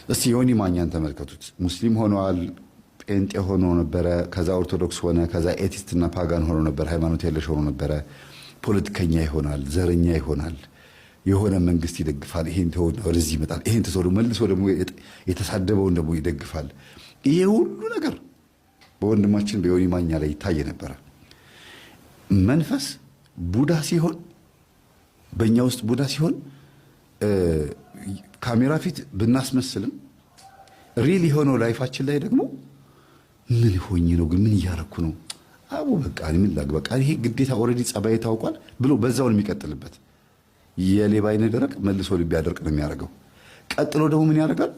እስቲ ዮኒ ማኛን ተመልከቱት። ሙስሊም ሆኗል፣ ጴንጤ ሆኖ ነበረ፣ ከዛ ኦርቶዶክስ ሆነ፣ ከዛ ኤቲስትና ፓጋን ሆኖ ነበር፣ ሃይማኖት የለሽ ሆኖ ነበረ። ፖለቲከኛ ይሆናል፣ ዘረኛ ይሆናል፣ የሆነ መንግስት ይደግፋል። ይሄን ተወው ወደዚህ ይመጣል፣ ይሄን ተሰሩ መልሶ ደግሞ የተሳደበውን ደግሞ ይደግፋል። ይሄ ሁሉ ነገር በወንድማችን በዮኒ ማኛ ላይ ይታየ ነበረ። መንፈስ ቡዳ ሲሆን በእኛ ውስጥ ቡዳ ሲሆን ካሜራ ፊት ብናስመስልም ሪል የሆነው ላይፋችን ላይ ደግሞ ምን ሆኜ ነው ግን ምን እያረኩ ነው አቡ በቃ ምን ላግ በቃ ይሄ ግዴታ ኦሬዲ ጸባይ ታውቋል ብሎ በዛውን የሚቀጥልበት የሌባ አይነ ደረቅ መልሶ ልብ ያደርቅ ነው የሚያደርገው። ቀጥሎ ደግሞ ምን ያደርጋል?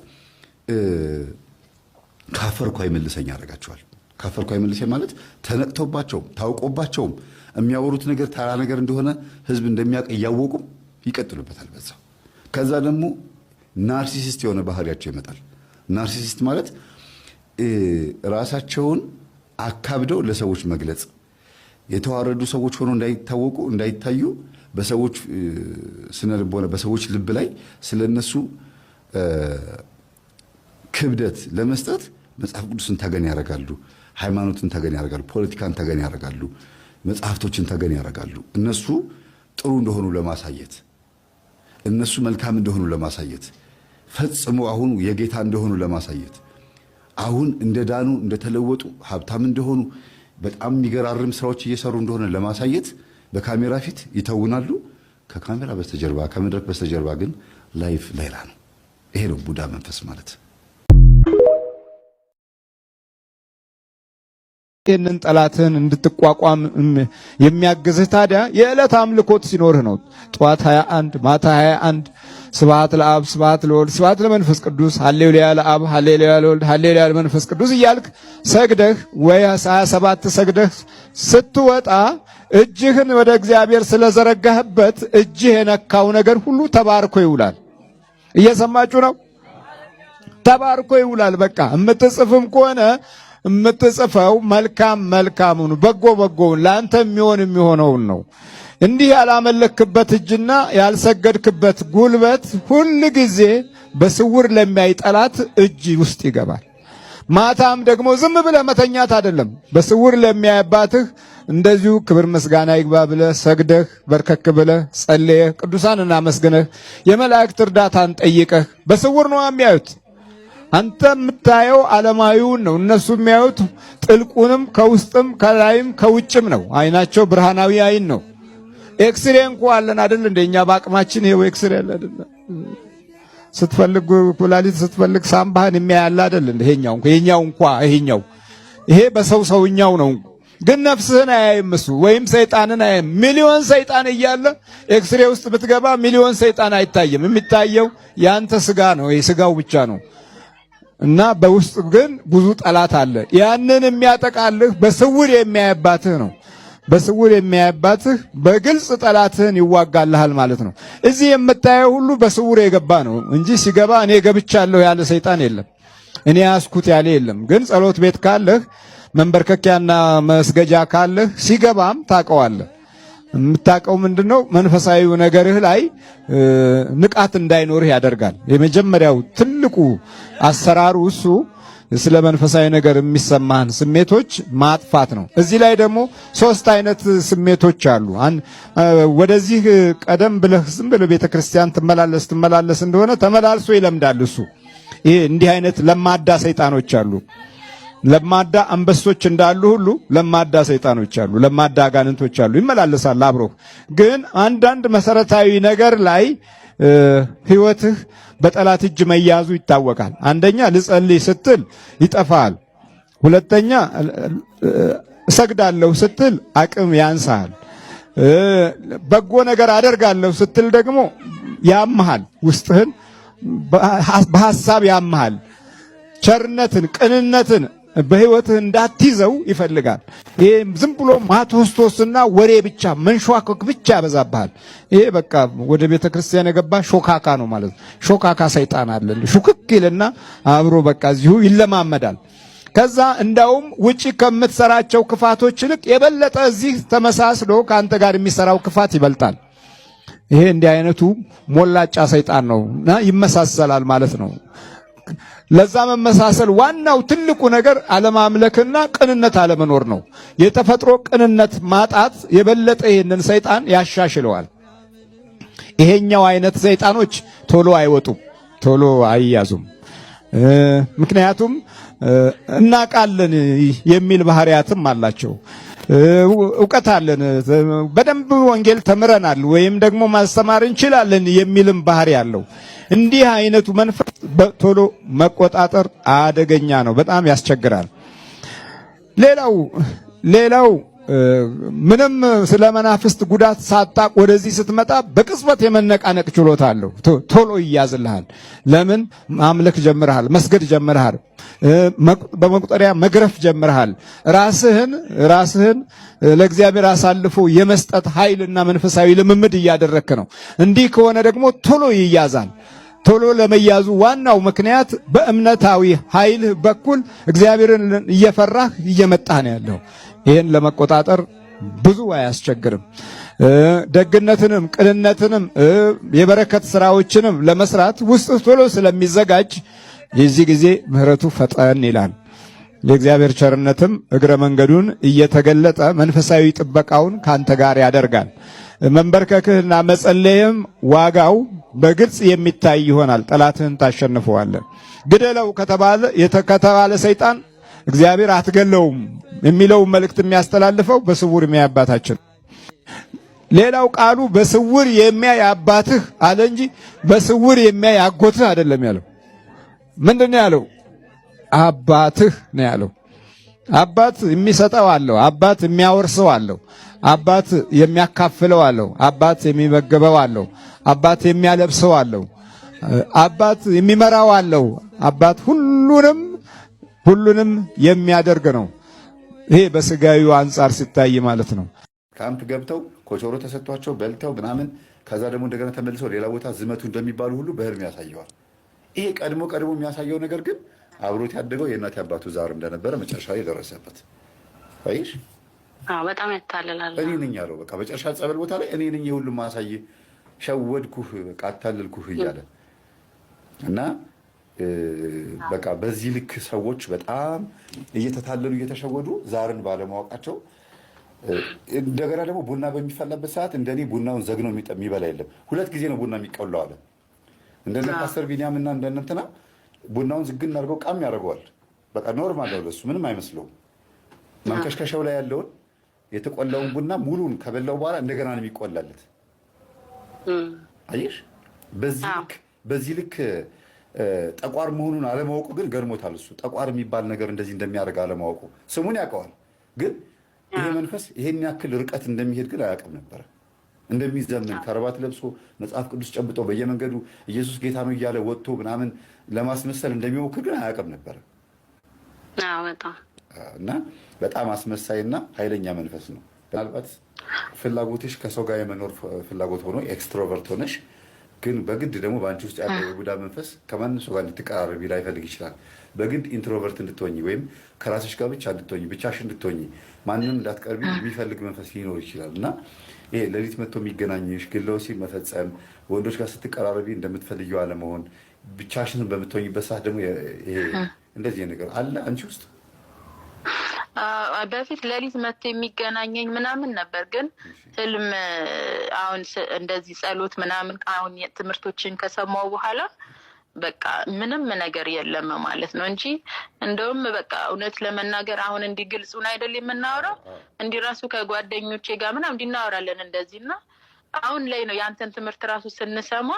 ካፈርኩ አይመልሰኝ ያደርጋቸዋል። ካፈርኩ አይመልሰኝ ማለት ተነቅቶባቸው ታውቆባቸው የሚያወሩት ነገር ተራ ነገር እንደሆነ ህዝብ እንደሚያውቅ እያወቁም ይቀጥሉበታል በዛው። ከዛ ደግሞ ናርሲሲስት የሆነ ባህሪያቸው ይመጣል። ናርሲሲስት ማለት ራሳቸውን አካብደው ለሰዎች መግለጽ፣ የተዋረዱ ሰዎች ሆኖ እንዳይታወቁ እንዳይታዩ በሰዎች ስነ ልቦና በሰዎች ልብ ላይ ስለነሱ ክብደት ለመስጠት መጽሐፍ ቅዱስን ተገን ያደርጋሉ፣ ሃይማኖትን ተገን ያደርጋሉ፣ ፖለቲካን ተገን ያደርጋሉ፣ መጽሐፍቶችን ተገን ያደርጋሉ። እነሱ ጥሩ እንደሆኑ ለማሳየት እነሱ መልካም እንደሆኑ ለማሳየት ፈጽሞ አሁን የጌታ እንደሆኑ ለማሳየት አሁን እንደዳኑ እንደተለወጡ ሀብታም እንደሆኑ በጣም የሚገራርም ስራዎች እየሰሩ እንደሆነ ለማሳየት በካሜራ ፊት ይተውናሉ። ከካሜራ በስተጀርባ ከመድረክ በስተጀርባ ግን ላይፍ ሌላ ነው። ይሄ ነው ቡዳ መንፈስ ማለት። ይህንን ጠላትን እንድትቋቋም የሚያግዝህ ታዲያ የዕለት አምልኮት ሲኖርህ ነው። ጠዋት 21 ማታ 21 ስብሐት ለአብ ስብሐት ለወልድ ስብሐት ለመንፈስ ቅዱስ ሃሌሉያ ለአብ ሃሌሉያ ለወልድ ሃሌሉያ ለመንፈስ ቅዱስ እያልክ ሰግደህ ወይ 27 ሰግደህ ስትወጣ እጅህን ወደ እግዚአብሔር ስለዘረጋህበት እጅህ የነካው ነገር ሁሉ ተባርኮ ይውላል። እየሰማችሁ ነው? ተባርኮ ይውላል። በቃ የምትጽፍም ከሆነ የምትጽፈው መልካም መልካሙን በጎ በጎውን ለአንተ የሚሆነውን ነው። እንዲህ ያላመለክበት እጅና ያልሰገድክበት ጉልበት ሁል ጊዜ በስውር ለሚያይ ጠላት እጅ ውስጥ ይገባል። ማታም ደግሞ ዝም ብለህ መተኛት አይደለም፣ በስውር ለሚያይባትህ እንደዚሁ ክብር ምስጋና ይግባ ብለህ ሰግደህ በርከክ ብለህ ጸልየህ ቅዱሳንን አመስግነህ የመላእክት እርዳታን ጠይቀህ በስውር ነው የሚያዩት። አንተ የምታየው ዓለማዊውን ነው፣ እነሱ የሚያዩት ጥልቁንም ከውስጥም ከላይም ከውጭም ነው። አይናቸው ብርሃናዊ አይን ነው። ኤክስሬ እንኳን አለን አይደል? እንደኛ በአቅማችን ይሄው ኤክስሬ አለ አይደል? ስትፈልግ ኩላሊት ስትፈልግ ሳምባህን የሚያያል አይደል? ይሄኛው ይሄ በሰውኛው ነው፣ ግን ነፍስህን አያይም እሱ ወይም ሰይጣንን አያይም። ሚሊዮን ሰይጣን እያለ ኤክስሬ ውስጥ ብትገባ ሚሊዮን ሰይጣን አይታይም። የሚታየው ያንተ ስጋ ነው፣ ይሄ ስጋው ብቻ ነው። እና በውስጥ ግን ብዙ ጠላት አለ። ያንን የሚያጠቃልህ በስውር የሚያይባትህ ነው። በስውር የሚያይባትህ በግልጽ ጠላትህን ይዋጋልሃል ማለት ነው። እዚህ የምታየው ሁሉ በስውር የገባ ነው እንጂ ሲገባ እኔ ገብቻለሁ ያለ ሰይጣን የለም፣ እኔ ያስኩት ያለ የለም። ግን ጸሎት ቤት ካለህ መንበርከኪያና መስገጃ ካለህ ሲገባም ታውቀዋለህ። የምታውቀው ምንድነው? መንፈሳዊ ነገርህ ላይ ንቃት እንዳይኖርህ ያደርጋል። የመጀመሪያው ትልቁ አሰራሩ እሱ ስለ መንፈሳዊ ነገር የሚሰማህን ስሜቶች ማጥፋት ነው። እዚህ ላይ ደግሞ 3 አይነት ስሜቶች አሉ። ወደዚህ ቀደም ብለህ ዝም ብለህ ቤተክርስቲያን ትመላለስ እንደሆነ ተመላልሶ ይለምዳል እሱ። ይሄ እንዲህ አይነት ለማዳ ሰይጣኖች አሉ። ለማዳ አንበሶች እንዳሉ ሁሉ ለማዳ ሰይጣኖች አሉ፣ ለማዳ አጋንንቶች አሉ። ይመላለሳል አብሮ። ግን አንዳንድ መሰረታዊ ነገር ላይ ህይወትህ በጠላት እጅ መያዙ ይታወቃል። አንደኛ ልጸልይ ስትል ይጠፋል። ሁለተኛ እሰግዳለሁ ስትል አቅም ያንሳል። በጎ ነገር አደርጋለሁ ስትል ደግሞ ያምሃል፣ ውስጥህን በሐሳብ ያምሃል። ቸርነትን ቅንነትን በህይወትህ እንዳትይዘው ይፈልጋል። ይሄ ዝም ብሎ ማቶስቶስና ወሬ ብቻ መንሸዋከክ ብቻ ያበዛብሃል። ይሄ በቃ ወደ ቤተክርስቲያን የገባ ሾካካ ነው ማለት ነው። ሾካካ ሰይጣን አለ። ሹክክ ይልና አብሮ በቃ እዚሁ ይለማመዳል። ከዛ እንዳውም ውጪ ከምትሰራቸው ክፋቶች ይልቅ የበለጠ እዚህ ተመሳስሎ ካንተ ጋር የሚሰራው ክፋት ይበልጣል። ይሄ እንዲህ አይነቱ ሞላጫ ሰይጣን ነውና ይመሳሰላል ማለት ነው። ለዛ መመሳሰል ዋናው ትልቁ ነገር አለማምለክና ቅንነት አለመኖር ነው። የተፈጥሮ ቅንነት ማጣት የበለጠ ይህንን ሰይጣን ያሻሽለዋል። ይሄኛው አይነት ሰይጣኖች ቶሎ አይወጡም፣ ቶሎ አይያዙም። ምክንያቱም እናቃለን የሚል ባህሪያትም አላቸው። ዕውቀት አለን፣ በደንብ ወንጌል ተምረናል ወይም ደግሞ ማስተማር እንችላለን የሚልም ባህሪ አለው። እንዲህ አይነቱ መንፈስ ቶሎ መቆጣጠር አደገኛ ነው፣ በጣም ያስቸግራል። ሌላው ምንም ስለ መናፍስት ጉዳት ሳታቅ ወደዚህ ስትመጣ በቅጽበት የመነቃነቅ ችሎታ አለው። ቶሎ ይያዝልሃል። ለምን? ማምለክ ጀምረሃል፣ መስገድ ጀምረሃል፣ በመቁጠሪያ መግረፍ ጀምረሃል። ራስህን ለእግዚአብሔር አሳልፎ የመስጠት ኃይልና መንፈሳዊ ልምምድ እያደረክ ነው። እንዲህ ከሆነ ደግሞ ቶሎ ይያዛል። ቶሎ ለመያዙ ዋናው ምክንያት በእምነታዊ ኃይል በኩል እግዚአብሔርን እየፈራህ እየመጣህ ነው ያለው። ይህን ለመቆጣጠር ብዙ አያስቸግርም። ደግነትንም ቅንነትንም የበረከት ስራዎችንም ለመስራት ውስጥ ቶሎ ስለሚዘጋጅ የዚህ ጊዜ ምህረቱ ፈጠን ይላል። የእግዚአብሔር ቸርነትም እግረ መንገዱን እየተገለጠ መንፈሳዊ ጥበቃውን ካንተ ጋር ያደርጋል። መንበርከክህና መጸለይም ዋጋው በግልጽ የሚታይ ይሆናል። ጠላትህን ታሸንፈዋለህ። ግደለው ከተባለ ሰይጣን እግዚአብሔር አትገለውም የሚለው መልእክት የሚያስተላልፈው በስውር የሚያይ አባታችን። ሌላው ቃሉ በስውር የሚያይ አባትህ አለ እንጂ በስውር የሚያይ አጎትህ አይደለም ያለው። ምንድነው ያለው? አባትህ ነው ያለው። አባት የሚሰጠው አለው፣ አባት የሚያወርሰው አለው፣ አባት የሚያካፍለው አለው፣ አባት የሚመገበው አለው፣ አባት የሚያለብሰው አለው፣ አባት የሚመራው አለው። አባት ሁሉንም የሚያደርግ ነው። ይሄ በስጋዩ አንጻር ሲታይ ማለት ነው። ካምፕ ገብተው ኮቾሮ ተሰጥቷቸው በልተው ምናምን ከዛ ደግሞ እንደገና ተመልሰው ሌላ ቦታ ዝመቱ እንደሚባሉ ሁሉ በህልም ያሳየዋል። ይሄ ቀድሞ የሚያሳየው ነገር ግን አብሮት ያደገው የእናት አባቱ ዛር እንደነበረ መጨረሻ ላይ ደረሰበት። አይሽ በጣም ያታልላል። እኔ ነኝ ያለው በቃ መጨረሻ ጸበል ቦታ ላይ እኔ ነኝ የሁሉም ማሳየ ሸወድኩህ፣ በቃ አታልልኩህ እያለ እና በቃ በዚህ ልክ ሰዎች በጣም እየተታለሉ እየተሸወዱ ዛርን ባለማወቃቸው እንደገና ደግሞ ቡና በሚፈላበት ሰዓት እንደኔ ቡናውን ዘግኖ የሚበላ የለም። 2 ጊዜ ነው ቡና የሚቀላው አለ። እንደነ ፓስተር ቢኒያም እና እንደነ እንትና ቡናውን ዝግን አድርገው ቃም ያደርገዋል። በቃ ኖርማል ነው ለሱ፣ ምንም አይመስለውም። መንከሽከሻው ላይ ያለውን የተቆላውን ቡና ሙሉን ከበላው በኋላ እንደገና ነው የሚቆላለት። አየሽ፣ በዚህ ልክ ጠቋር መሆኑን አለማወቁ ግን ገርሞታል። እሱ ጠቋር የሚባል ነገር እንደዚህ እንደሚያደርግ አለማወቁ፣ ስሙን ያውቀዋል፣ ግን ይሄ መንፈስ ይሄን ያክል ርቀት እንደሚሄድ ግን አያውቅም ነበረ። እንደሚዘምን ከረባት ለብሶ መጽሐፍ ቅዱስ ጨብጦ በየመንገዱ ኢየሱስ ጌታ ነው እያለ ወጥቶ ምናምን ለማስመሰል እንደሚሞክር ግን አያውቅም ነበረ። እና በጣም አስመሳይና ኃይለኛ መንፈስ ነው። ምናልባት ፍላጎትሽ ከሰው ጋር የመኖር ፍላጎት ሆኖ ኤክስትሮቨርት ሆነሽ ግን በግድ ደግሞ በአንቺ ውስጥ ያለው የቡዳ መንፈስ ከማንም ሰው ጋር እንድትቀራረቢ ላይፈልግ ይችላል። በግድ ኢንትሮቨርት እንድትሆኝ ወይም ከራስሽ ጋር ብቻ እንድትሆኝ ብቻሽ እንድትሆኝ ማንም እንዳትቀርቢ የሚፈልግ መንፈስ ሊኖር ይችላል። እና ይሄ ሌሊት መጥቶ የሚገናኝሽ ግን ለወሲብ መፈጸም፣ ወንዶች ጋር ስትቀራረቢ እንደምትፈልጊው አለመሆን፣ ብቻሽን በምትሆኝበት ሰዓት ደግሞ ይሄ እንደዚህ ነገር አለ አንቺ ውስጥ። በፊት ሌሊት መጥቶ የሚገናኘኝ ምናምን ነበር። ግን ህልም አሁን እንደዚህ ጸሎት ምናምን አሁን ትምህርቶችን ከሰማው በኋላ በቃ ምንም ነገር የለም ማለት ነው እንጂ እንደውም በቃ እውነት ለመናገር አሁን እንዲህ ግልጹን አይደል የምናወራው፣ እንዲህ ራሱ ከጓደኞቼ ጋር ምናምን እንዲናወራለን እንደዚህና አሁን ላይ ነው ያንተን ትምህርት ራሱ ስንሰማ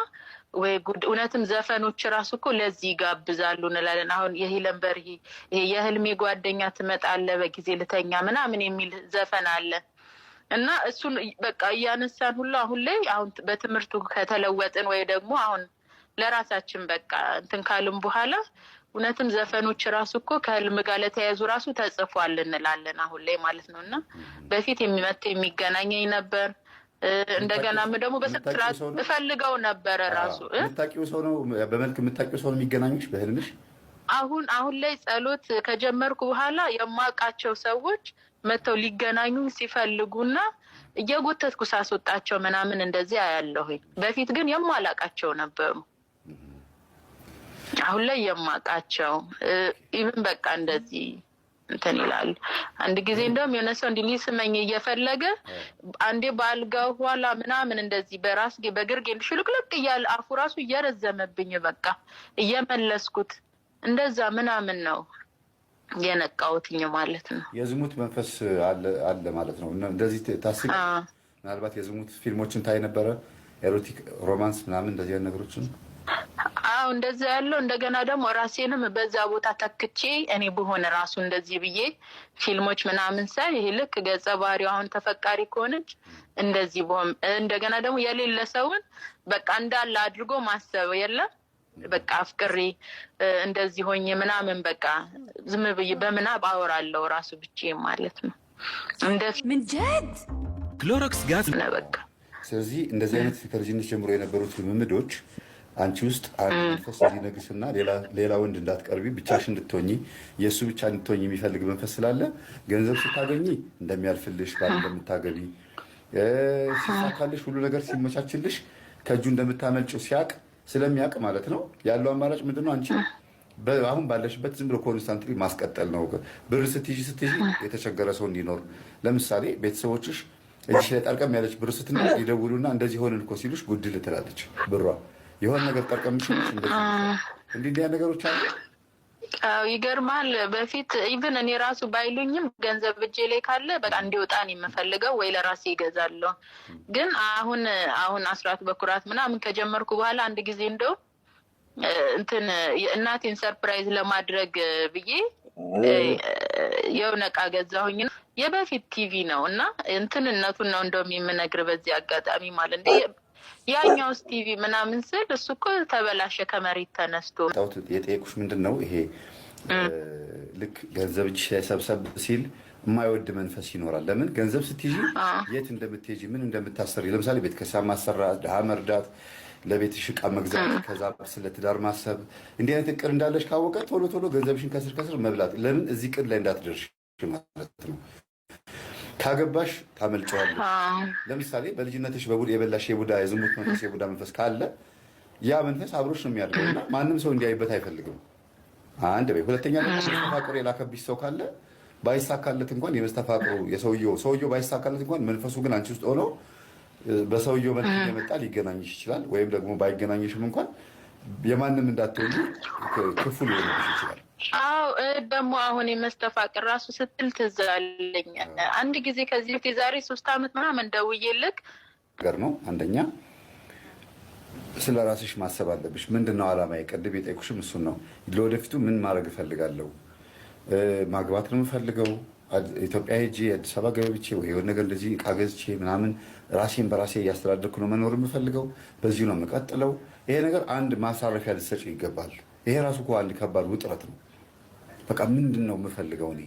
ወይ ጉድ፣ እውነትም ዘፈኖች ራሱ እኮ ለዚህ ይጋብዛሉ እንላለን። አሁን የሄለን በርሄ ይሄ የህልሜ ጓደኛ ትመጣለህ በጊዜ ልተኛ ምናምን የሚል ዘፈን አለ እና እሱን በቃ እያነሳን ሁሉ አሁን ላይ አሁን በትምህርቱ ከተለወጥን ወይ ደግሞ አሁን ለራሳችን በቃ እንትን ካልም በኋላ እውነትም ዘፈኖች ራሱ እኮ ከህልም ጋር ለተያዙ ራሱ ተጽፏል እንላለን አሁን ላይ ማለት ነው። እና በፊት የሚገናኘኝ ነበር። እንደገናም ደግሞ በስርዓት እፈልገው ነበረ ራሱ የምታውቂው ሰው ነው፣ በመልክ የምታውቂው ሰው ነው የሚገናኙሽ በህልምሽ? አሁን ላይ ጸሎት ከጀመርኩ በኋላ የማውቃቸው ሰዎች መተው ሊገናኙ ሲፈልጉና እየጎተትኩ ሳስወጣቸው ምናምን እንደዚህ አያለሁኝ። በፊት ግን የማላውቃቸው ነበሩ። አሁን ላይ የማውቃቸው ኢቭን በቃ እንደዚህ እንትን ይላሉ። አንድ ጊዜ እንደውም የሆነ ሰው እንዲህ ሊስመኝ እየፈለገ አንዴ ባልጋው ኋላ ምናምን እንደዚህ በራስጌ በግርጌ ሽልቅልቅ እያለ አፉ ራሱ እየረዘመብኝ በቃ እየመለስኩት እንደዛ ምናምን ነው የነቃውትኝ ማለት ነው። የዝሙት መንፈስ አለ ማለት ነው። እንደዚህ ታስቢ ምናልባት የዝሙት ፊልሞችን ታይ ነበረ? ኤሮቲክ ሮማንስ ምናምን እንደዚህ አይነት ነገሮችን? አዎ እንደዛ ያለው እንደገና ደግሞ ራሴንም በዛ ቦታ ተክቼ እኔ በሆነ ራሱ እንደዚህ ብዬ ፊልሞች ምናምን ሳይ ይሄ ልክ ገጸ ባህሪው አሁን ተፈቃሪ ከሆነች እንደዚህ በሆነ እንደገና ደግሞ የሌለ ሰውን በቃ እንዳለ አድርጎ ማሰብ የለም በቃ አፍቅሬ እንደዚህ ሆኜ ምናምን በቃ ዝም ብዬ በምናብ አወራለሁ ራሱ ብቻ ማለት ነው። ምን ጀድ ክሎሮክስ ጋዝ ነው በቃ። ስለዚህ እንደዚህ አይነት ከልጅነት ጀምሮ የነበሩት ልምምዶች አንቺ ውስጥ አንድ መንፈስ ሊነግስና ሌላ ወንድ እንዳትቀርቢ ብቻሽ እንድትሆኚ የእሱ ብቻ እንድትሆኚ የሚፈልግ መንፈስ ስላለ ገንዘብ ስታገኚ እንደሚያልፍልሽ ባል እንደምታገቢ ሲሳካልሽ ሁሉ ነገር ሲመቻችልሽ ከእጁ እንደምታመልጭው ስለሚያውቅ ማለት ነው። ያለው አማራጭ ምንድነው? አንቺ አሁን ባለሽበት ዝም ብሎ ኮንስታንትሊ ማስቀጠል ነው። ብር ስትይዥ የተቸገረ ሰው እንዲኖር ለምሳሌ ቤተሰቦችሽ እጅሽ ላይ ጠርቀም ያለች ብር ስትኖር ይደውሉና እንደዚህ ሆንን እኮ ሲሉሽ ጉድል ትላለች ብሯ የሆነ ነገር ጠርቀም ሲሉሽ እንዲህ ነገሮች አሉ። አዎ ይገርማል። በፊት ኢቭን እኔ ራሱ ባይሉኝም ገንዘብ እጄ ላይ ካለ በቃ እንዲወጣን የምፈልገው ወይ ለራሴ ይገዛለሁ። ግን አሁን አስራት በኩራት ምናምን ከጀመርኩ በኋላ አንድ ጊዜ እንደው እንትን እናቴን ሰርፕራይዝ ለማድረግ ብዬ የሆነ ዕቃ ገዛሁኝ። የበፊት ቲቪ ነው እና እንትንነቱን ነው እንደውም የምነግር በዚህ አጋጣሚ ማለት እንደ ያኛውስ ቲቪ ምናምን ስል እሱ እኮ ተበላሸ ከመሬት ተነስቶ። የጠየቁሽ ምንድን ነው ይሄ ልክ ገንዘብ እጅሽ ላይ ሰብሰብ ሲል የማይወድ መንፈስ ይኖራል። ለምን ገንዘብ ስትይዥ የት እንደምትሄጂ ምን እንደምታሰሪ ለምሳሌ ቤት ከሳም ማሰራት፣ ድሃ መርዳት፣ ለቤትሽ ዕቃ መግዛት፣ ከዛ ስለ ትዳር ማሰብ እንዲህ አይነት እቅድ እንዳለሽ ካወቀ ቶሎ ገንዘብሽን ከስር መብላት ለምን እዚህ ቅድ ላይ እንዳትደርሽ ማለት ነው። ካገባሽ ታመልጨዋለሽ። ለምሳሌ በልጅነትሽ የበላሽ የዝሙት መንፈስ የቡዳ መንፈስ ካለ ያ መንፈስ አብሮሽ ነው የሚያድረው እና ማንም ሰው እንዲያይበት አይፈልግም። አንድ በይ። ሁለተኛ መስተፋቅር የላከብሽ ሰው ካለ ባይሳካለት እንኳን የመስተፋቅሩ ሰውየው ባይሳካለት እንኳን መንፈሱ ግን አንቺ ውስጥ ሆኖ በሰውየው መልክ እየመጣ ሊገናኝሽ ይችላል። ወይም ደግሞ ባይገናኝሽም እንኳን የማንም እንዳትሆኑ ክፉ ሊሆንብሽ ይችላል። አዎ ደግሞ አሁን የመስተፋቅር ራሱ ስትል ትዝ አለኝ። አንድ ጊዜ ከዚህ በፊት የዛሬ 3 ዓመት ምናምን ደውዬልክ ነገር ነው። አንደኛ ስለ ራስሽ ማሰብ አለብሽ። ምንድነው ዓላማዬ? ቅድም የጠየኩሽም እሱን ነው። ለወደፊቱ ምን ማድረግ እፈልጋለሁ? ማግባት ነው የምፈልገው? ኢትዮጵያ ሄጄ አዲስ አበባ ገብቼ ወይ የሆነ ነገር እንደዚህ ዕቃ ገዝቼ ምናምን ራሴን በራሴ እያስተዳደርኩ ነው መኖር የምፈልገው? በዚሁ ነው የምቀጥለው? ይሄ ነገር አንድ ማሳረፊያ ልትሰጪው ይገባል። ይሄ ራሱ እኮ አንድ ከባድ ውጥረት ነው። በቃ ምንድን ነው የምፈልገው እኔ?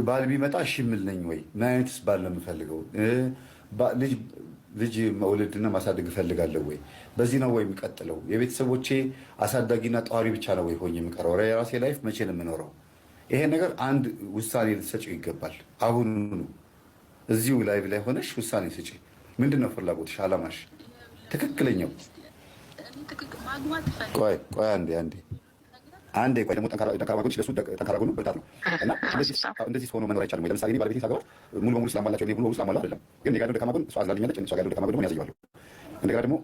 ባል ቢመጣ እሺ የምል ነኝ ወይ? ምን አይነትስ ባል ነው የምፈልገው? ልጅ መውለድና ማሳደግ እፈልጋለሁ ወይ? በዚህ ነው ወይ የሚቀጥለው? የቤተሰቦቼ አሳዳጊና ጠዋሪ ብቻ ነው ወይ ሆኜ የምቀረው? የራሴ ላይፍ መቼ ነው የምኖረው? ይሄ ነገር አንድ ውሳኔ ልትሰጪው ይገባል። አሁኑኑ እዚሁ ላይቭ ላይ ሆነሽ ውሳኔ ስጪ። ምንድን ነው ፍላጎትሽ? አላማሽ ትክክለኛው? ቆይ አንዴ ደግሞ ጠንካራ ጎንሽ ለሱ ጠንካራ ጎኑ ብርታት ነው እና እንደዚህ ሆኖ መኖር አይቻልም ወይ? ለምሳሌ እኔ ባለቤቴን ሳገባት ሙሉ በሙሉ ስላሟላቸው ሙሉ በሙሉ ስላሟላ አይደለም፣ ግን እኔ ጋር ያለው ደካማ ጎን እሷ አዝላልኛለች፣ እሷ ጋር ያለው ደካማ ጎን ደግሞ ያሳየዋለሁ። እንደገና ደግሞ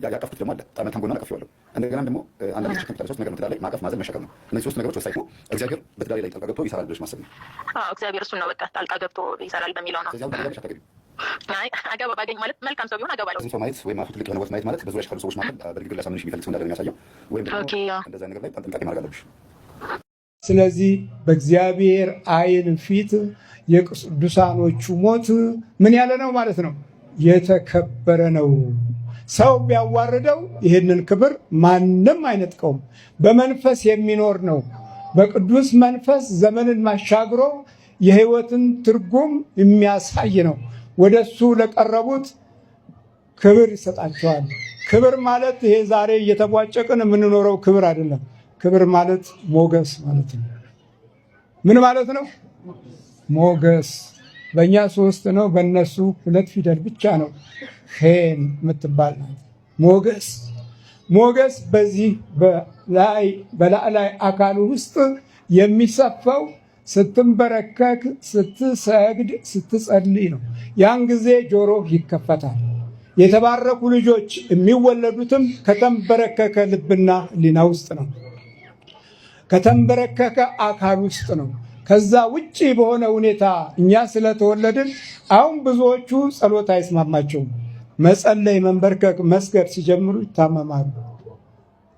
ያቀፍኩት ደግሞ አለ መልካም ጎኗን አቀፍዋለሁ። እንደገና ደግሞ አንዳንድ ሸክም ያለ 3 ነገር ነው ትዳር ላይ ማቀፍ፣ ማዘን፣ መሸከም ነው። እነዚህ 3 ነገሮች ወሳኝ ነው። እግዚአብሔር በትዳር ላይ ጣልቃ ገብቶ ይሰራል ብለሽ ማሰብ ነው። እግዚአብሔር እሱን ነው በቃ ጣልቃ ገብቶ ይሰራል በሚለው ነው። አገባ ባገኝ ማለት መልካም ሰው ቢሆን አገባለሁ። ሰው ማየት ወይም ትልቅ የሆነ ወት ማየት ማለት በዙሪያሽ ካሉ ሰዎች ማለት በንግግር ሊያሳምንሽ የሚፈልግ ሰው እንዳለ የሚያሳየው ወይም እንደዛ ነገር ላይ ጥንቃቄ ማድረግ አለብሽ። ስለዚህ በእግዚአብሔር ዓይን ፊት የቅዱሳኖቹ ሞት ምን ያለ ነው ማለት ነው? የተከበረ ነው። ሰው ቢያዋርደው ይህንን ክብር ማንም አይነጥቀውም። በመንፈስ የሚኖር ነው። በቅዱስ መንፈስ ዘመንን ማሻግሮ የሕይወትን ትርጉም የሚያሳይ ነው። ወደሱ ለቀረቡት ክብር ይሰጣቸዋል። ክብር ማለት ይሄ ዛሬ እየተቧጨቅን የምንኖረው ክብር አይደለም። ክብር ማለት ሞገስ ማለት ነው። ምን ማለት ነው? ሞገስ። በእኛ 3 ነው፣ በእነሱ 2 ፊደል ብቻ ነው ሄን የምትባል ሞገስ። ሞገስ በዚህ በላዕላይ አካሉ ውስጥ የሚሰፋው ስትንበረከክ፣ ስትሰግድ፣ ስትጸልይ ነው። ያን ጊዜ ጆሮ ይከፈታል። የተባረኩ ልጆች የሚወለዱትም ከተንበረከከ ልብና ሕሊና ውስጥ ነው። ከተንበረከከ አካል ውስጥ ነው። ከዛ ውጪ በሆነ ሁኔታ እኛ ስለተወለድን አሁን ብዙዎቹ ጸሎት አይስማማቸውም። መጸለይ፣ መንበርከክ፣ መስገድ ሲጀምሩ ይታመማሉ።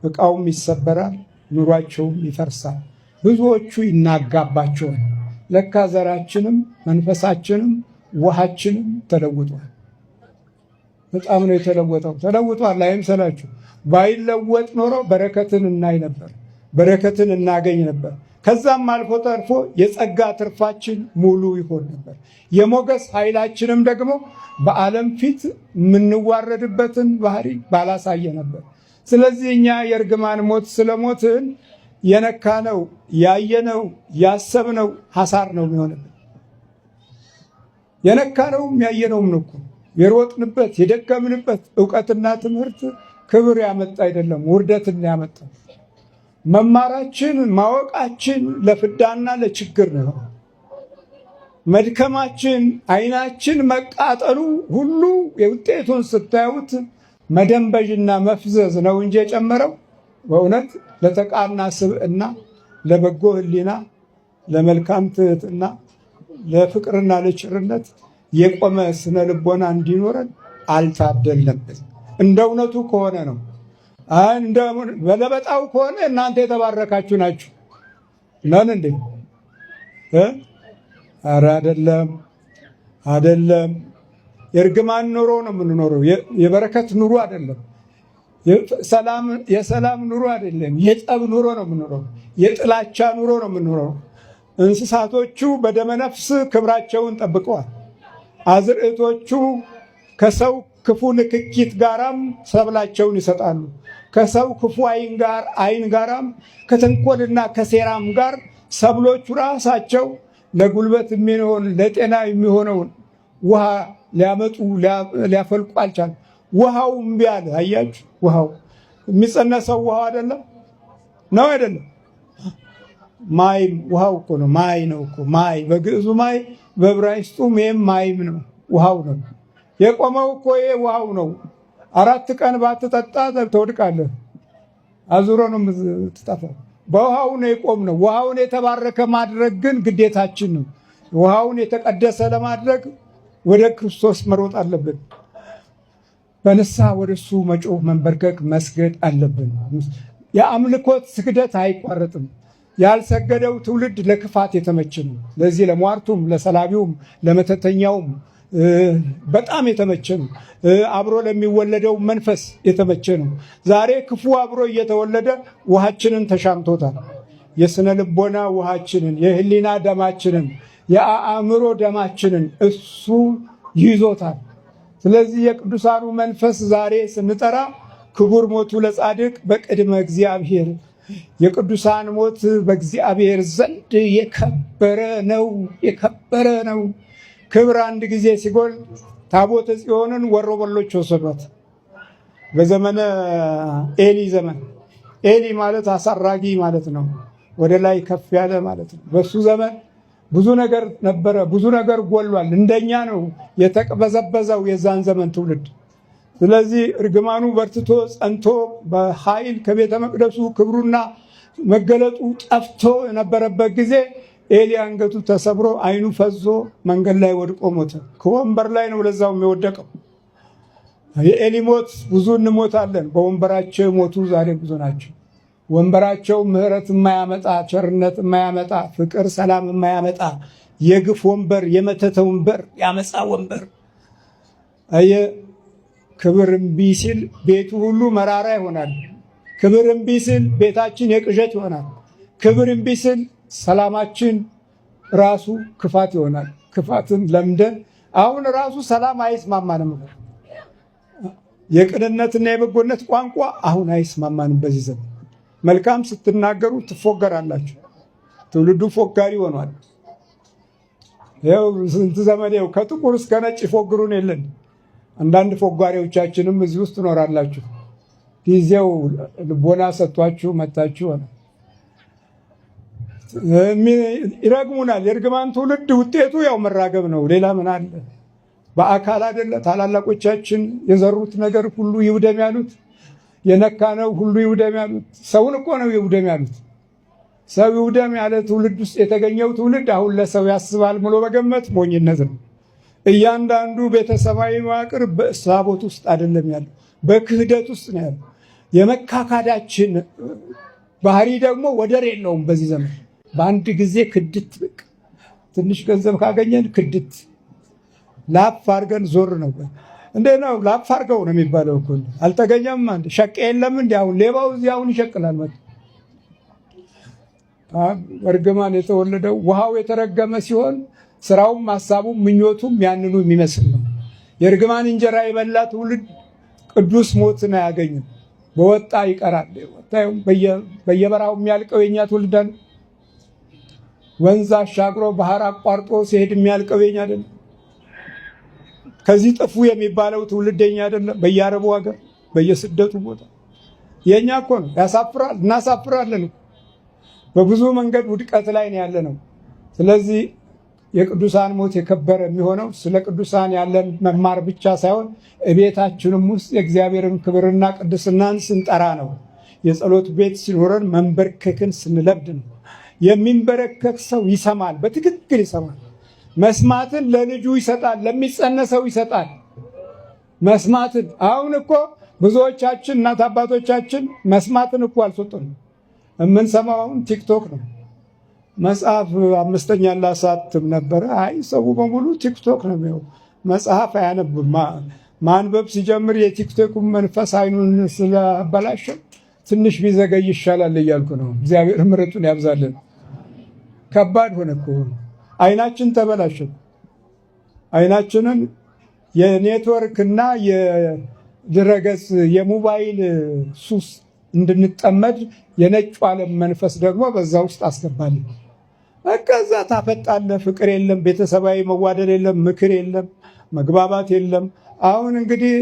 ዕቃውም ይሰበራል፣ ኑሯቸውም ይፈርሳል። ብዙዎቹ ይናጋባቸዋል። ለካ ዘራችንም መንፈሳችንም ውሃችንም ተለውጧል። በጣም ነው የተለወጠው። ተለውጧል አይምሰላችሁ። ባይለወጥ ኖሮ በረከትን እናይ ነበር፣ በረከትን እናገኝ ነበር። ከዛም አልፎ ተርፎ የጸጋ ትርፋችን ሙሉ ይሆን ነበር። የሞገስ ኃይላችንም ደግሞ በዓለም ፊት የምንዋረድበትን ባህሪ ባላሳየ ነበር። ስለዚህ እኛ የእርግማን ሞት ስለሞትን የነካነው፣ ያየነው፣ ያሰብነው ሐሳር ነው የሚሆንብን። የነካነውም ያየነውም ነው እኮ የሮጥንበት የደከምንበት ዕውቀትና ትምህርት ክብር ያመጣ አይደለም፣ ውርደትን ያመጣ። መማራችን ማወቃችን ለፍዳና ለችግር ነው። መድከማችን፣ ዓይናችን መቃጠሉ ሁሉ የውጤቱን ስታዩት መደንበዥና መፍዘዝ ነው እንጂ የጨመረው በእውነት ለተቃና ስብዕና፣ ለበጎ ሕሊና፣ ለመልካም ትሕትና፣ ለፍቅርና ለቸርነት የቆመ ስነ ልቦና እንዲኖረን አልታደልንበት። እንደ እውነቱ ከሆነ ነው። በለበጣው ከሆነ እናንተ የተባረካችሁ ናችሁ ነን እንዴ? ኧረ አይደለም፣ አይደለም። የእርግማን ኑሮ ነው የምንኖረው። የበረከት ኑሮ አይደለም። የሰላም ኑሮ አይደለም። የጠብ ኑሮ ነው የምንኖረው። የጥላቻ ኑሮ ነው የምንኖረው። እንስሳቶቹ በደመነፍስ ክብራቸውን ጠብቀዋል። አዝርዕቶቹ ከሰው ክፉ ንክኪት ጋራም ሰብላቸውን ይሰጣሉ። ከሰው ክፉ አይን ጋራም ከተንኮልና ከሴራም ጋር ሰብሎቹ ራሳቸው ለጉልበት የሚሆን ለጤና የሚሆነውን ውሃ ሊያመጡ ሊያፈልቁ አልቻሉም። ውሃው እምቢ አለ። አያችሁ፣ ውሃው የሚጸነሰው ውሃው አይደለም ነው አይደለም? ማይ ውሃው እኮ ነው። ማይ ነው እኮ ማይ፣ በግዕዙ ማይ፣ በዕብራይስጡ ሜም ማይም ነው። ውሃው ነው የቆመው እኮ ይሄ ውሃው ነው። 4 ቀን ባትጠጣ ትወድቃለህ። አዙሮ ነው የምትጠፋው። በውሃው ነው የቆምነው። ውሃውን የተባረከ ማድረግ ግን ግዴታችን ነው። ውሃውን የተቀደሰ ለማድረግ ወደ ክርስቶስ መሮጥ አለብን። በንስሐ ወደ እሱ መጮህ፣ መንበርከክ፣ መስገድ አለብን። የአምልኮት ስግደት አይቋረጥም። ያልሰገደው ትውልድ ለክፋት የተመቸ ነው። ለዚህ ለሟርቱም፣ ለሰላቢውም፣ ለመተተኛውም በጣም የተመቸ ነው። አብሮ ለሚወለደው መንፈስ የተመቸ ነው። ዛሬ ክፉ አብሮ እየተወለደ ውሃችንን ተሻምቶታል። የስነ ልቦና ውሃችንን፣ የህሊና ደማችንን፣ የአእምሮ ደማችንን እሱ ይዞታል። ስለዚህ የቅዱሳኑ መንፈስ ዛሬ ስንጠራ ክቡር ሞቱ ለጻድቅ በቅድመ እግዚአብሔር፣ የቅዱሳን ሞት በእግዚአብሔር ዘንድ የከበረ ነው፣ የከበረ ነው። ክብር አንድ ጊዜ ሲጎል ታቦተ ጽዮንን ወሮበሎች ወሰዷት። በዘመነ ኤሊ ዘመን፣ ኤሊ ማለት አሳራጊ ማለት ነው፣ ወደ ላይ ከፍ ያለ ማለት ነው። በሱ ዘመን ብዙ ነገር ነበረ፣ ብዙ ነገር ጎሏል። እንደኛ ነው የተቅበዘበዘው የዛን ዘመን ትውልድ። ስለዚህ እርግማኑ በርትቶ ጸንቶ በኃይል ከቤተ መቅደሱ ክብሩና መገለጡ ጠፍቶ የነበረበት ጊዜ ኤሊ አንገቱ ተሰብሮ ዓይኑ ፈዞ መንገድ ላይ ወድቆ ሞተ። ከወንበር ላይ ነው ለዛው የወደቀው። የኤሊ ሞት ብዙ እንሞታለን። በወንበራቸው የሞቱ ዛሬ ብዙ ናቸው። ወንበራቸው ምሕረት የማያመጣ ቸርነት የማያመጣ ፍቅር ሰላም የማያመጣ የግፍ ወንበር፣ የመተተ ወንበር፣ ያመፃ ወንበር። አየ ክብር እምቢ ሲል ቤቱ ሁሉ መራራ ይሆናል። ክብር እምቢ ሲል ቤታችን የቅዠት ይሆናል። ክብር እምቢ ሲል ሰላማችን ራሱ ክፋት ይሆናል። ክፋትን ለምደን አሁን ራሱ ሰላም አይስማማንም። የቅንነትና የበጎነት ቋንቋ አሁን አይስማማንም። በዚህ ዘመን መልካም ስትናገሩ ትፎገራላችሁ። ትውልዱ ፎጋሪ ሆኗል። ይኸው ስንት ዘመን ይኸው ከጥቁር እስከ ነጭ ይፎግሩን የለን። አንዳንድ ፎጋሪዎቻችንም እዚህ ውስጥ ትኖራላችሁ። ጊዜው ልቦና ሰጥቷችሁ መጣችሁ ሆነ። ይረግሙናል። የእርግማን ትውልድ ውጤቱ ያው መራገብ ነው። ሌላ ምን አለ? በአካል አይደለ ታላላቆቻችን የዘሩት ነገር ሁሉ ይውደም ያሉት፣ የነካነው ሁሉ ይውደም ያሉት። ሰውን እኮ ነው ይውደም ያሉት። ሰው ይውደም ያለ ትውልድ ውስጥ የተገኘው ትውልድ አሁን ለሰው ያስባል ብሎ መገመት ሞኝነት ነው። እያንዳንዱ ቤተሰባዊ መዋቅር በእሳቦት ውስጥ አይደለም ያለው፣ በክህደት ውስጥ ነው ያለው። የመካካዳችን ባህሪ ደግሞ ወደር የለውም። በዚህ ዘመን በአንድ ጊዜ ክድት፣ ትንሽ ገንዘብ ካገኘን ክድት፣ ላፍ አድርገን ዞር ነው። እንዴ ነው ላፍ አድርገው ነው የሚባለው እኮ። አልተገኘም አንድ ሸቀ የለም እንዴ? አሁን ሌባው እዚህ አሁን ይሸቅላል ማለት እርግማን የተወለደው ውሃው የተረገመ ሲሆን ስራውም ሀሳቡም ምኞቱም ያንኑ የሚመስል ነው። የእርግማን እንጀራ የበላ ትውልድ ቅዱስ ሞትን አያገኝም፣ በወጣ ይቀራል። በየበራው የሚያልቀው የኛ ትውልድ አለ። ወንዝ አሻግሮ ባህር አቋርጦ ሲሄድ የሚያልቀው የኛ አይደለም። ከዚህ ጥፉ የሚባለው ትውልድ የኛ አይደለም። በየአረቡ ሀገር በየስደቱ ቦታ የኛ እኮ ነው። ያሳፍራል፣ እናሳፍራለን። በብዙ መንገድ ውድቀት ላይ ነው ያለ ነው። ስለዚህ የቅዱሳን ሞት የከበረ የሚሆነው ስለ ቅዱሳን ያለን መማር ብቻ ሳይሆን እቤታችንም ውስጥ የእግዚአብሔርን ክብርና ቅድስናን ስንጠራ ነው። የጸሎት ቤት ሲኖረን መንበርከክን ስንለምድ ነው። የሚንበረከክ ሰው ይሰማል፣ በትክክል ይሰማል። መስማትን ለልጁ ይሰጣል፣ ለሚጸነሰው ይሰጣል። መስማትን አሁን እኮ ብዙዎቻችን እናት አባቶቻችን መስማትን እኮ አልሰጡንም። የምንሰማው አሁን ቲክቶክ ነው። መጽሐፍ 5ኛ ላሳትም ነበረ። አይ ሰው በሙሉ ቲክቶክ ነው የሚው፣ መጽሐፍ አያነብም። ማንበብ ሲጀምር የቲክቶኩን መንፈስ አይኑን ስላበላሸው ትንሽ ቢዘገይ ይሻላል እያልኩ ነው። እግዚአብሔር ምሕረቱን ያብዛልን። ከባድ ሆነ እኮ አይናችን ተበላሸ። አይናችንን የኔትወርክና የድረገጽ የሞባይል ሱስ እንድንጠመድ የነጩ ዓለም መንፈስ ደግሞ በዛ ውስጥ አስገባልን። ከዛ ታፈጣለ። ፍቅር የለም፣ ቤተሰባዊ መዋደድ የለም፣ ምክር የለም፣ መግባባት የለም። አሁን እንግዲህ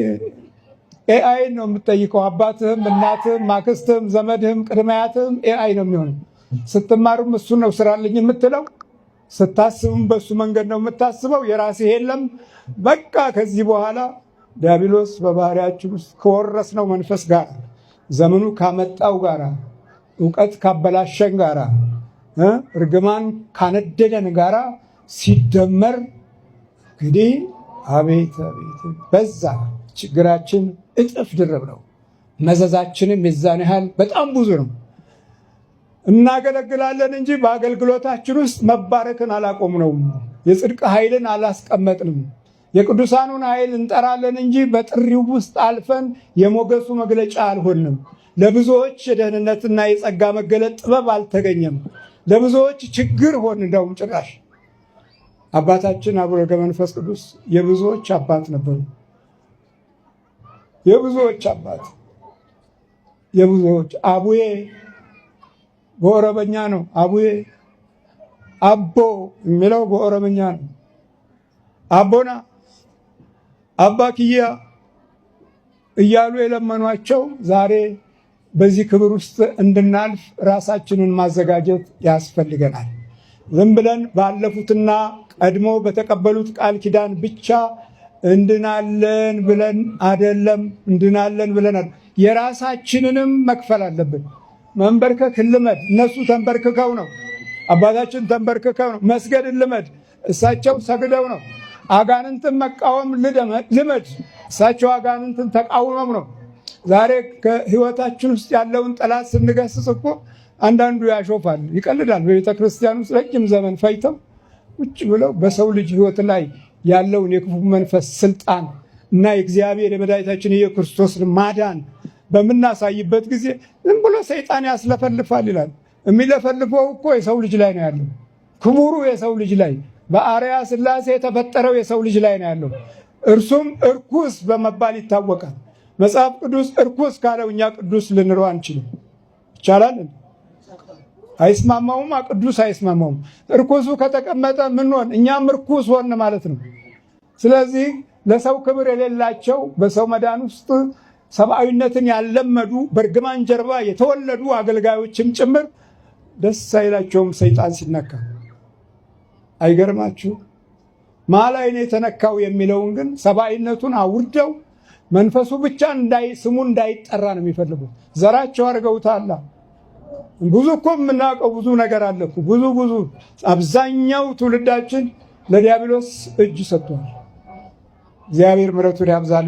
ኤአይ ነው የምትጠይቀው። አባትህም እናትህም ማክስትህም ዘመድህም ቅድማያትህም ኤአይ ነው የሚሆነው። ስትማሩም እሱ ነው ስራልኝ የምትለው፣ ስታስብም በሱ መንገድ ነው የምታስበው። የራስህ የለም። በቃ ከዚህ በኋላ ዲያብሎስ በባህሪያችን ውስጥ ከወረስነው መንፈስ ጋር ዘመኑ ካመጣው ጋራ እውቀት ካበላሸን ጋራ እርግማን ካነደደን ጋራ ሲደመር እንግዲህ አቤት አቤት በዛ ችግራችን እጥፍ ድርብ ነው። መዘዛችንም የዛን ያህል በጣም ብዙ ነው። እናገለግላለን እንጂ በአገልግሎታችን ውስጥ መባረክን አላቆምነውም። የጽድቅ ኃይልን አላስቀመጥንም። የቅዱሳኑን ኃይል እንጠራለን እንጂ በጥሪው ውስጥ አልፈን የሞገሱ መግለጫ አልሆንም። ለብዙዎች የደህንነትና የጸጋ መገለጥ ጥበብ አልተገኘም። ለብዙዎች ችግር ሆን። እንደውም ጭራሽ አባታችን አቡነ ገብረ መንፈስ ቅዱስ የብዙዎች አባት ነበሩ። የብዙዎች አባት፣ የብዙዎች አቡዬ በኦሮመኛ ነው። አቡዬ አቦ የሚለው በኦሮመኛ ነው። አቦና አባ ኪያ እያሉ የለመኗቸው ዛሬ በዚህ ክብር ውስጥ እንድናልፍ ራሳችንን ማዘጋጀት ያስፈልገናል። ዝም ብለን ባለፉትና ቀድሞ በተቀበሉት ቃል ኪዳን ብቻ እንድናለን ብለን አይደለም። እንድናለን ብለን የራሳችንንም መክፈል አለብን። መንበርከክ ልመድ። እነሱ ተንበርክከው ነው። አባታችን ተንበርክከው ነው። መስገድ ልመድ። እሳቸው ሰግደው ነው። አጋንንትን መቃወም ልመድ። እሳቸው አጋንንትን ተቃውመው ነው። ዛሬ ከህይወታችን ውስጥ ያለውን ጠላት ስንገስጽ እኮ አንዳንዱ ያሾፋል፣ ይቀልዳል። በቤተ ክርስቲያን ውስጥ ረጅም ዘመን ፈይተው ቁጭ ብለው በሰው ልጅ ህይወት ላይ ያለውን የክፉ መንፈስ ስልጣን እና የእግዚአብሔር የመድኃኒታችን የክርስቶስን ማዳን በምናሳይበት ጊዜ ዝም ብሎ ሰይጣን ያስለፈልፋል ይላል። የሚለፈልፈው እኮ የሰው ልጅ ላይ ነው ያለው። ክቡሩ የሰው ልጅ ላይ በአርአያ ሥላሴ የተፈጠረው የሰው ልጅ ላይ ነው ያለው። እርሱም እርኩስ በመባል ይታወቃል። መጽሐፍ ቅዱስ እርኩስ ካለው እኛ ቅዱስ ልንለው አንችልም። ይቻላል? አይስማማውም። ቅዱስ አይስማማውም። እርኩሱ ከተቀመጠ ምን ሆን? እኛም እርኩስ ሆን ማለት ነው። ስለዚህ ለሰው ክብር የሌላቸው በሰው መዳን ውስጥ ሰብአዊነትን ያለመዱ በእርግማን ጀርባ የተወለዱ አገልጋዮችም ጭምር ደስ አይላቸውም ሰይጣን ሲነካ። አይገርማችሁ? ማላይ ነው የተነካው የሚለውን ግን ሰብአዊነቱን አውርደው መንፈሱ ብቻ ስሙ እንዳይጠራ ነው የሚፈልጉት። ዘራቸው አድርገውታል። ብዙ እኮ የምናውቀው ብዙ ነገር አለ እኮ ብዙ አብዛኛው ትውልዳችን ለዲያብሎስ እጅ ሰጥቷል። እግዚአብሔር ምሕረቱን ያብዛል።